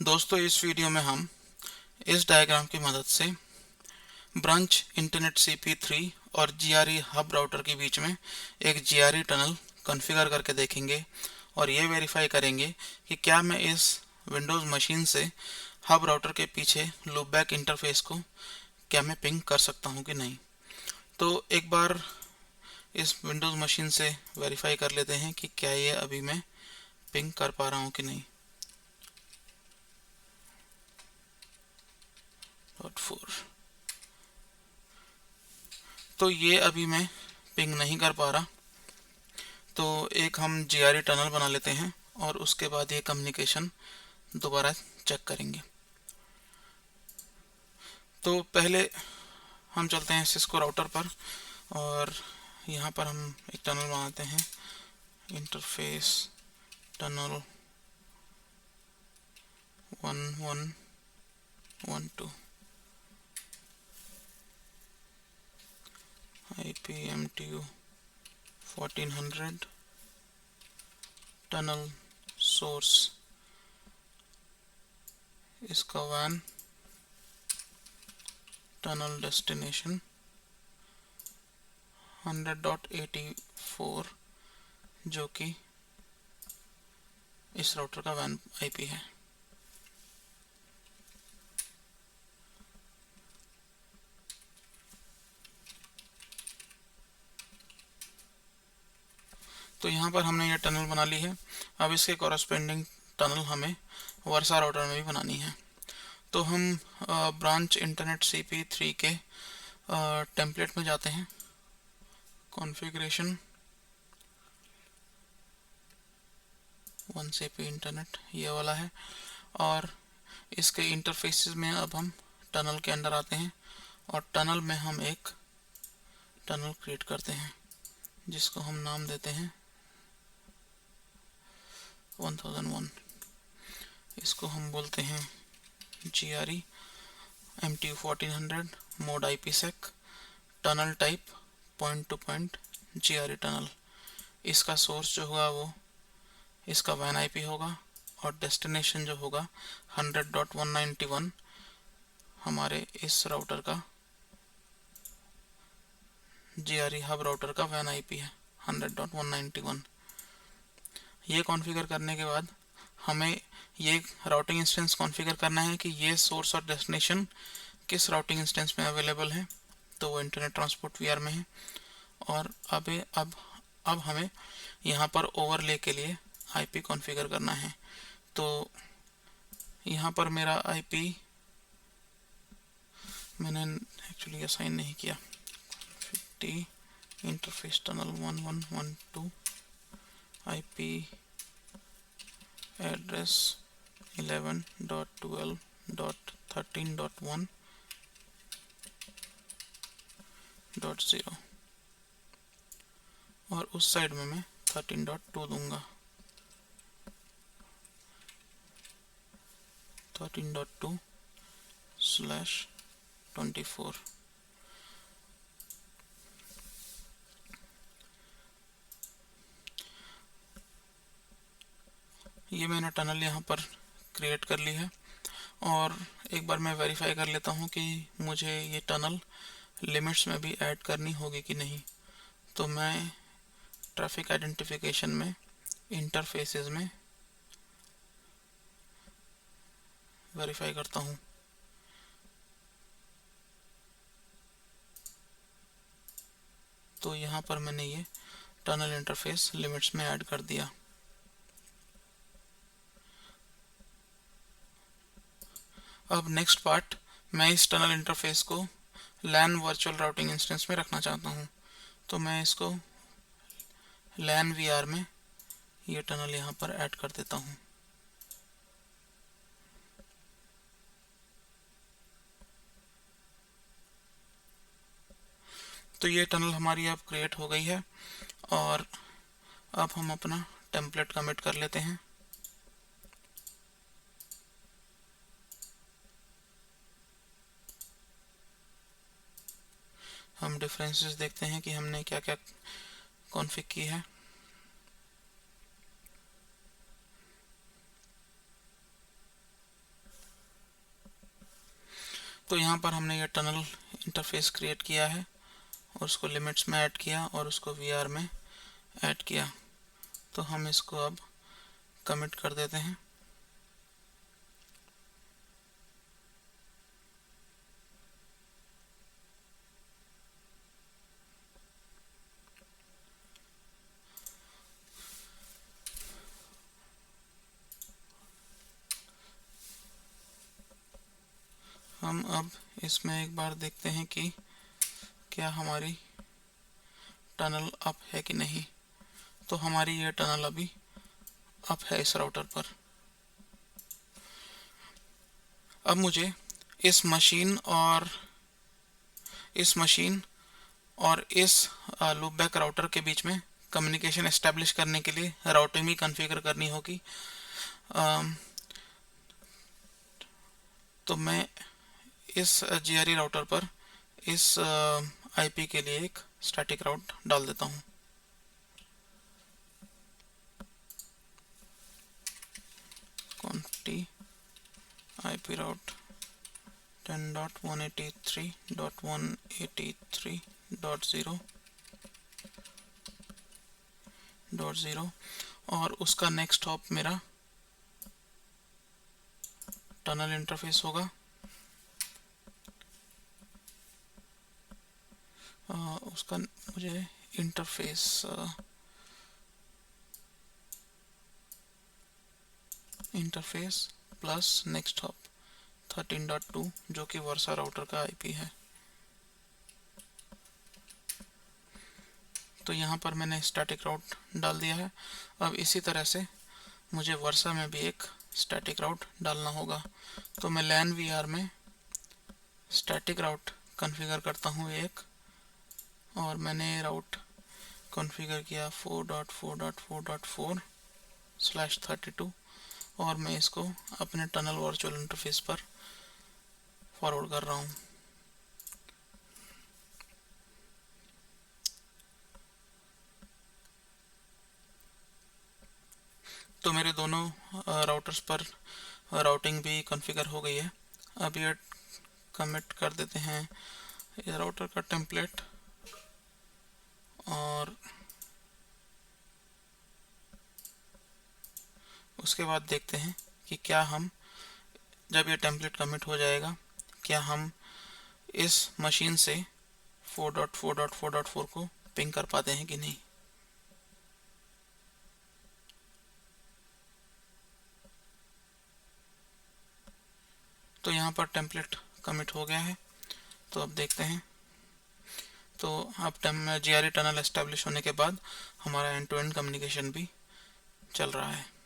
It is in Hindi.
दोस्तों, इस वीडियो में हम इस डायग्राम की मदद से ब्रांच इंटरनेट CP3 और GRE हब राउटर के बीच में एक GRE टनल कॉन्फ़िगर करके देखेंगे और ये वेरीफाई करेंगे कि क्या मैं इस विंडोज़ मशीन से हब राउटर के पीछे लूपबैक इंटरफेस को क्या मैं पिंग कर सकता हूँ कि नहीं। तो एक बार इस विंडोज़ मशीन से वेरीफाई कर लेते हैं कि क्या ये अभी मैं पिंग कर पा रहा हूँ कि नहीं। .4 तो ये अभी मैं पिंग नहीं कर पा रहा। तो एक हम GRE टनल बना लेते हैं और उसके बाद ये कम्युनिकेशन दोबारा चेक करेंगे। तो पहले हम चलते हैं सिस्को राउटर पर और यहाँ पर हम एक टनल बनाते हैं, interface tunnel 1112 IP MTU 1400 tunnel source इसका WAN, टनल डेस्टिनेशन 100.84 जो कि इस राउटर का WAN IP है। तो यहाँ पर हमने ये टनल बना ली है। अब इसके कॉरस्पेंडिंग टनल हमें वर्सा राउटर में भी बनानी है। तो हम ब्रांच इंटरनेट CP3 के टेम्पलेट में जाते हैं, कॉन्फ़िगरेशन 1CP इंटरनेट ये वाला है, और इसके इंटरफेसेस में अब हम टनल के अंदर आते हैं और टनल में हम एक टनल क्रिएट करते हैं जिसको हम नाम देते हैं 1001। इसको हम बोलते हैं GRE MTU 1400 mode IPsec, tunnel type point two point GRE tunnel. इसका सोर्स जो होगा वो इसका WAN IP होगा और डेस्टिनेशन जो होगा 100.191 हमारे इस राउटर का GRE हब राउटर का WAN IP है 100.191। ये कॉन्फ़िगर करने के बाद हमें ये राउटिंग इंस्टेंस कॉन्फ़िगर करना है कि ये सोर्स और डेस्टिनेशन किस राउटिंग इंस्टेंस में अवेलेबल है। तो वो इंटरनेट ट्रांसपोर्ट VR में है। और अब हमें यहाँ पर ओवरले के लिए IP कॉन्फ़िगर करना है। तो यहाँ पर मेरा IP मैंने एक्चुअली असाइन नहीं किया। 50 इंटरफेस टनल 1112 IP एड्रेस 11.12.13.1.0 और उस साइड में मैं 13.2 दूंगा। 13.2/24। ये मैंने टनल यहाँ पर क्रिएट कर ली है और एक बार मैं वेरीफाई कर लेता हूँ कि मुझे ये टनल लिमिट्स में भी ऐड करनी होगी कि नहीं। तो मैं ट्रैफिक आइडेंटिफिकेशन में इंटरफेसेस में वेरीफाई करता हूँ। तो यहाँ पर मैंने ये टनल इंटरफेस लिमिट्स में ऐड कर दिया। अब नेक्स्ट पार्ट, मैं इस टनल इंटरफेस को LAN वर्चुअल राउटिंग इंस्टेंस में रखना चाहता हूँ। तो मैं इसको LAN VR में ये टनल यहाँ पर ऐड कर देता हूँ। तो ये टनल हमारी अब क्रिएट हो गई है और अब हम अपना टेम्पलेट कमिट कर लेते हैं। हम डिफरेंसेस देखते हैं कि हमने क्या क्या कॉन्फ़िग की है। तो यहाँ पर हमने ये टनल इंटरफेस क्रिएट किया है और उसको लिमिट्स में ऐड किया और उसको वीआर में ऐड किया। तो हम इसको अब कमिट कर देते हैं। हम अब इसमें एक बार देखते हैं कि क्या हमारी टनल अप है कि नहीं। तो हमारी ये टनल अभी अप है इस राउटर पर। अब मुझे इस मशीन और इस लूपबैक राउटर के बीच में कम्युनिकेशन एस्टेब्लिश करने के लिए राउटिंग भी कॉन्फ़िगर करनी होगी। तो मैं इस GRE राउटर पर इस IP के लिए एक स्टैटिक राउट डाल देता हूँ। conti IP route 10.183.183.0.0 और उसका नेक्स्ट हॉप मेरा टनल इंटरफेस होगा। उसका मुझे इंटरफेस प्लस नेक्स्ट हॉप 13.2 जो कि वर्सा राउटर का IP है। तो यहाँ पर मैंने स्टैटिक राउट डाल दिया है। अब इसी तरह से मुझे वर्सा में भी एक स्टैटिक राउट डालना होगा। तो मैं LAN VR में स्टैटिक राउट कॉन्फ़िगर करता हूँ एक, और मैंने राउट कॉन्फ़िगर किया 4.4.4.4/32 और मैं इसको अपने टनल वर्चुअल इंटरफेस पर फॉरवर्ड कर रहा हूँ। तो मेरे दोनों राउटर्स पर राउटिंग भी कॉन्फ़िगर हो गई है। अब ये कमिट कर देते हैं ये राउटर का टेम्पलेट, और उसके बाद देखते हैं कि क्या हम, जब ये टेम्पलेट कमिट हो जाएगा, क्या हम इस मशीन से 4.4.4.4 को पिंग कर पाते हैं कि नहीं। तो यहाँ पर टेम्पलेट कमिट हो गया है। तो अब देखते हैं। तो अब GRE टनल एस्टेब्लिश होने के बाद हमारा एंड टू एंड कम्युनिकेशन भी चल रहा है।